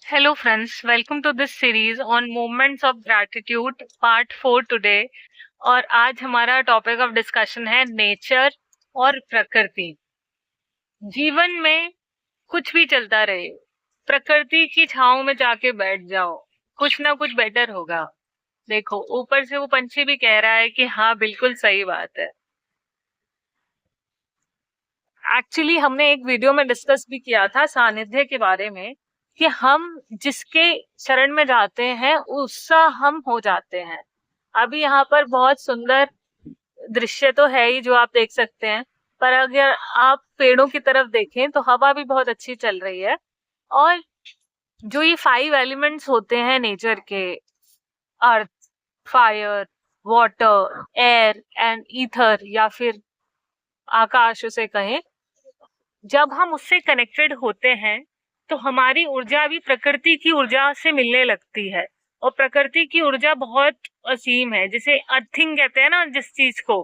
Hello, friends. Welcome to this series on Moments of Gratitude, Part 4 today. और आज हमारा topic of discussion है nature और प्रकृति। जीवन में कुछ भी चलता रहे, प्रकृति की छांव में जाके बैठ जाओ, कुछ ना कुछ बेटर होगा। देखो, ऊपर से वो पंछी भी कह रहा है कि हाँ, बिल्कुल सही बात है। एक्चुअली हमने एक वीडियो में डिस्कस भी किया था सानिध्य के बारे में कि हम जिसके शरण में जाते हैं उसका हम हो जाते हैं। अभी यहाँ पर बहुत सुंदर दृश्य तो है ही जो आप देख सकते हैं, पर अगर आप पेड़ों की तरफ देखें तो हवा भी बहुत अच्छी चल रही है। और जो ये 5 एलिमेंट्स होते हैं नेचर के, earth, fire, water, air and ether या फिर आकाश उसे कहें, जब हम उससे कनेक्टेड होते हैं तो हमारी ऊर्जा भी प्रकृति की ऊर्जा से मिलने लगती है। और प्रकृति की ऊर्जा बहुत असीम है, जिसे अर्थिंग कहते हैं ना जिस चीज को,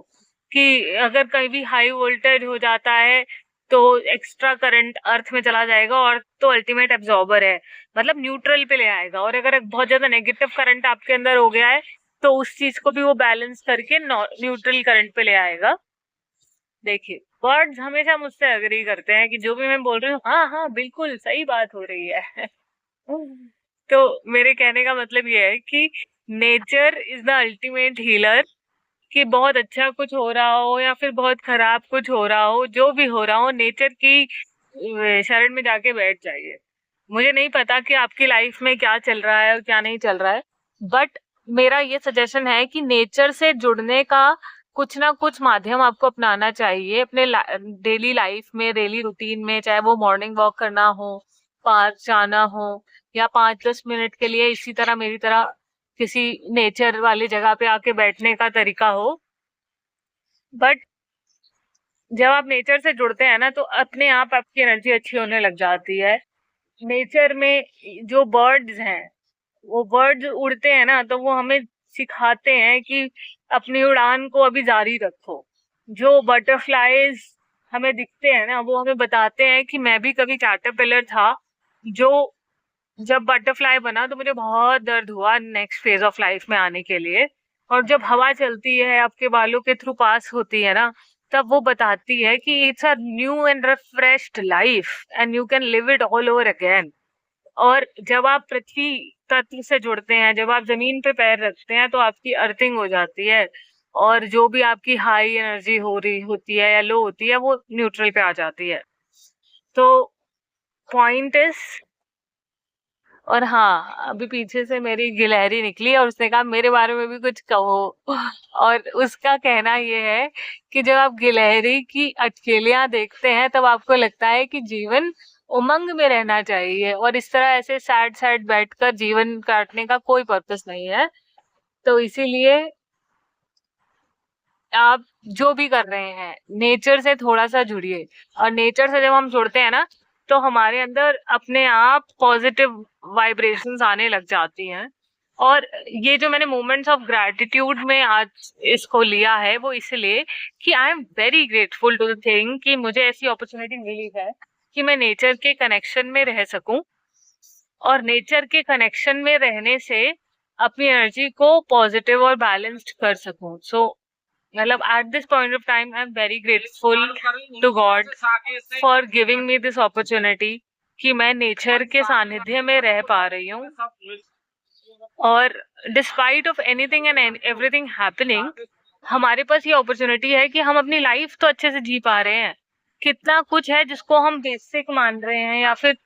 कि अगर कहीं भी हाई वोल्टेज हो जाता है तो एक्स्ट्रा करंट अर्थ में चला जाएगा और तो अल्टीमेट एब्जॉर्बर है, मतलब न्यूट्रल पे ले आएगा। और अगर बहुत ज्यादा नेगेटिव करंट आपके अंदर हो गया है तो उस चीज को भी वो बैलेंस करके न्यूट्रल करंट पे ले आएगा। देखिए, वर्ड्स हमेशा मुझसे एग्री करते हैं कि जो भी मैं बोल रही हूँ, हाँ हाँ बिल्कुल सही बात हो रही है। तो मेरे कहने का मतलब ये है कि nature is the ultimate healer. कि बहुत अच्छा कुछ हो रहा हो या फिर बहुत खराब कुछ हो रहा हो, जो भी हो रहा हो, नेचर की शरण में जाके बैठ जाइए। मुझे नहीं पता कि आपकी लाइफ में क्या चल रहा है और क्या नहीं चल रहा है, बट मेरा ये सजेशन है कि नेचर से जुड़ने का कुछ ना कुछ माध्यम आपको अपनाना चाहिए अपने डेली लाइफ में, डेली रूटीन में। चाहे वो मॉर्निंग वॉक करना हो, पार्क जाना हो, या 5-10 मिनट के लिए इसी तरह मेरी तरह किसी नेचर वाली जगह पे आके बैठने का तरीका हो। बट जब आप नेचर से जुड़ते हैं ना तो अपने आप आपकी एनर्जी अच्छी होने लग जाती है। नेचर में जो बर्ड्स हैं, वो बर्ड्स उड़ते हैं ना तो वो हमें सिखाते हैं कि अपनी उड़ान को अभी जारी रखो। जो बटरफ्लाईज हमें दिखते हैं ना वो हमें बताते हैं कि मैं भी कभी कैटरपिलर था, जो जब बटरफ्लाई बना तो मुझे बहुत दर्द हुआ नेक्स्ट फेज ऑफ लाइफ में आने के लिए। और जब हवा चलती है आपके बालों के थ्रू पास होती है ना, तब वो बताती है कि it's a new and refreshed life and you can live it all over again. और जब आप पृथ्वी तत्व से जुड़ते हैं, जब आप जमीन पे पैर रखते हैं तो आपकी अर्थिंग हो जाती है, और जो भी आपकी हाई एनर्जी हो रही होती है या लो होती है वो न्यूट्रल पे आ जाती है। तो पॉइंट इज, और हाँ, अभी पीछे से मेरी गिलहरी निकली और उसने कहा मेरे बारे में भी कुछ कहो। और उसका कहना ये है कि जब आप गिलहरी की अटकेलियां देखते हैं तब आपको लगता है कि जीवन उमंग में रहना चाहिए, और इस तरह ऐसे सैड सैड बैठकर जीवन काटने का कोई पर्पस नहीं है। तो इसीलिए आप जो भी कर रहे हैं नेचर से थोड़ा सा जुड़िए। और नेचर से जब हम जुड़ते हैं ना तो हमारे अंदर अपने आप पॉजिटिव वाइब्रेशंस आने लग जाती हैं। और ये जो मैंने मोमेंट्स ऑफ ग्रैटिट्यूड में आज इसको लिया है वो इसलिए कि I am very grateful to the thing कि मुझे ऐसी अपॉर्चुनिटी मिली है कि मैं नेचर के कनेक्शन में रह सकूं, और नेचर के कनेक्शन में रहने से अपनी एनर्जी को पॉजिटिव और बैलेंस्ड कर सकूं। सो मतलब at this point of time I'm very grateful to God for giving me this opportunity कि मैं नेचर के सानिध्य में रह पा रही हूँ। और despite of anything and everything happening, हमारे पास ये अपॉर्चुनिटी है कि हम अपनी लाइफ तो अच्छे से जी पा रहे हैं। कितना कुछ है जिसको हम बेसिक मान रहे हैं या फिर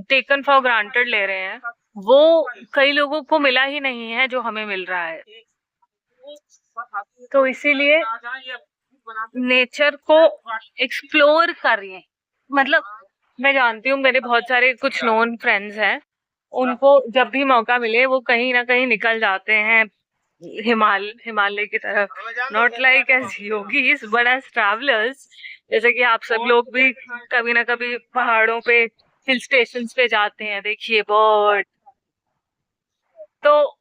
टेकन फॉर ग्रांटेड ले रहे हैं, वो कई लोगों को मिला ही नहीं है जो हमें मिल रहा है। तो इसीलिए नेचर को एक्सप्लोर करिए। मतलब मैं जानती हूँ मेरे बहुत सारे कुछ नोन फ्रेंड्स हैं, उनको जब भी मौका मिले वो कहीं ना कहीं निकल जाते हैं हिमालय की तरफ। Not like as yogis but as travellers, जैसे कि आप सब लोग भी कभी ना कभी पहाड़ों पे, हिल स्टेशन पे जाते हैं, देखिए बर्ड। तो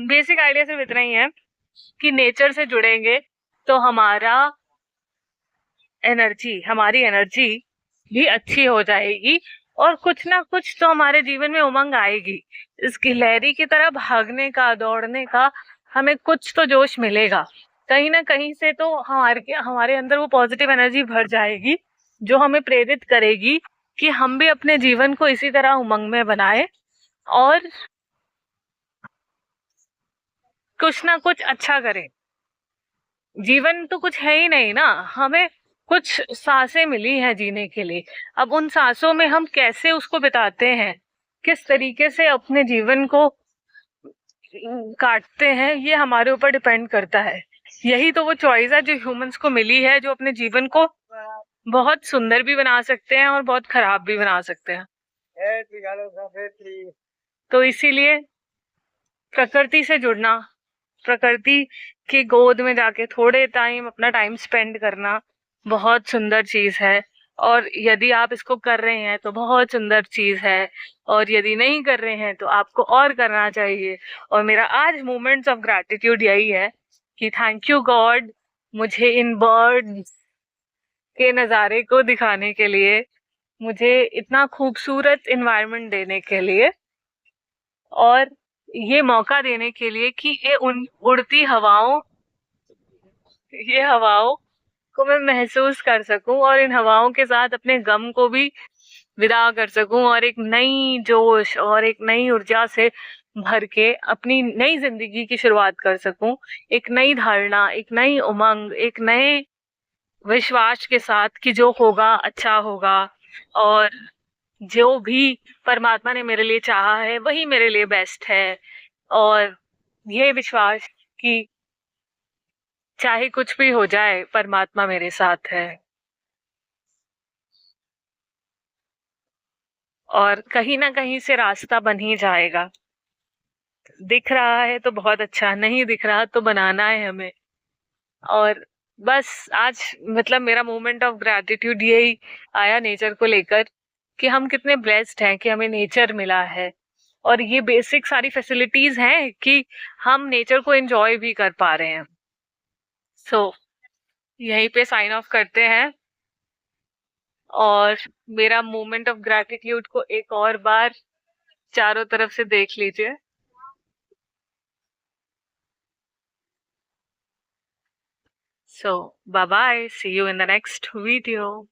बेसिक आइडिया सिर्फ इतना ही है कि नेचर से जुड़ेंगे तो हमारी एनर्जी भी अच्छी हो जाएगी। और कुछ ना कुछ तो हमारे जीवन में उमंग आएगी। इस गिलहरी की तरह भागने का, दौड़ने का हमें कुछ तो जोश मिलेगा। कहीं ना कहीं से तो हमारे अंदर वो पॉजिटिव एनर्जी भर जाएगी, जो हमें प्रेरित करेगी कि हम भी अपने जीवन को इसी तरह उमंग में बनाए और कुछ ना कुछ अच्छा करें। जीवन तो कुछ है ही नहीं ना, हमें कुछ सांसें मिली हैं जीने के लिए। अब उन सांसों में हम कैसे उसको बिताते हैं, किस तरीके से अपने जीवन को काटते हैं, ये हमारे ऊपर डिपेंड करता है। यही तो वो चॉइस है जो ह्यूमंस को मिली है, जो अपने जीवन को बहुत सुंदर भी बना सकते हैं और बहुत खराब भी बना सकते हैं। तो इसीलिए प्रकृति से जुड़ना, प्रकृति की गोद में जाके थोड़े टाइम अपना टाइम स्पेंड करना बहुत सुंदर चीज है। और यदि आप इसको कर रहे हैं तो बहुत सुंदर चीज है, और यदि नहीं कर रहे हैं तो आपको और करना चाहिए। और मेरा आज मोमेंट्स ऑफ ग्रैटिट्यूड यही है कि थैंक यू गॉड, मुझे इन बर्ड्स के नज़ारे को दिखाने के लिए, मुझे इतना खूबसूरत इन्वायरमेंट देने के लिए, और ये मौका देने के लिए कि ये उन उड़ती हवाओं ये हवाओं को मैं महसूस कर सकूं और इन हवाओं के साथ अपने गम को भी विदा कर सकूं, और एक नई जोश और एक नई ऊर्जा से भर के अपनी नई जिंदगी की शुरुआत कर सकूं। एक नई धारणा, एक नई उमंग, एक नए विश्वास के साथ कि जो होगा अच्छा होगा, और जो भी परमात्मा ने मेरे लिए चाहा है वही मेरे लिए बेस्ट है। और ये विश्वास कि चाहे कुछ भी हो जाए परमात्मा मेरे साथ है, और कहीं ना कहीं से रास्ता बन ही जाएगा। दिख रहा है तो बहुत अच्छा, नहीं दिख रहा तो बनाना है हमें। और बस आज मतलब मेरा मोमेंट ऑफ ग्रैटिट्यूड यही आया नेचर को लेकर, कि हम कितने ब्लेस्ड हैं कि हमें नेचर मिला है, और ये बेसिक सारी फैसिलिटीज हैं कि हम नेचर को एंजॉय भी कर पा रहे हैं। सो यहीं पे साइन ऑफ करते हैं, और मेरा मोमेंट ऑफ ग्रैटिट्यूड को एक और बार चारों तरफ से देख लीजिए। So bye bye, see you in the next video.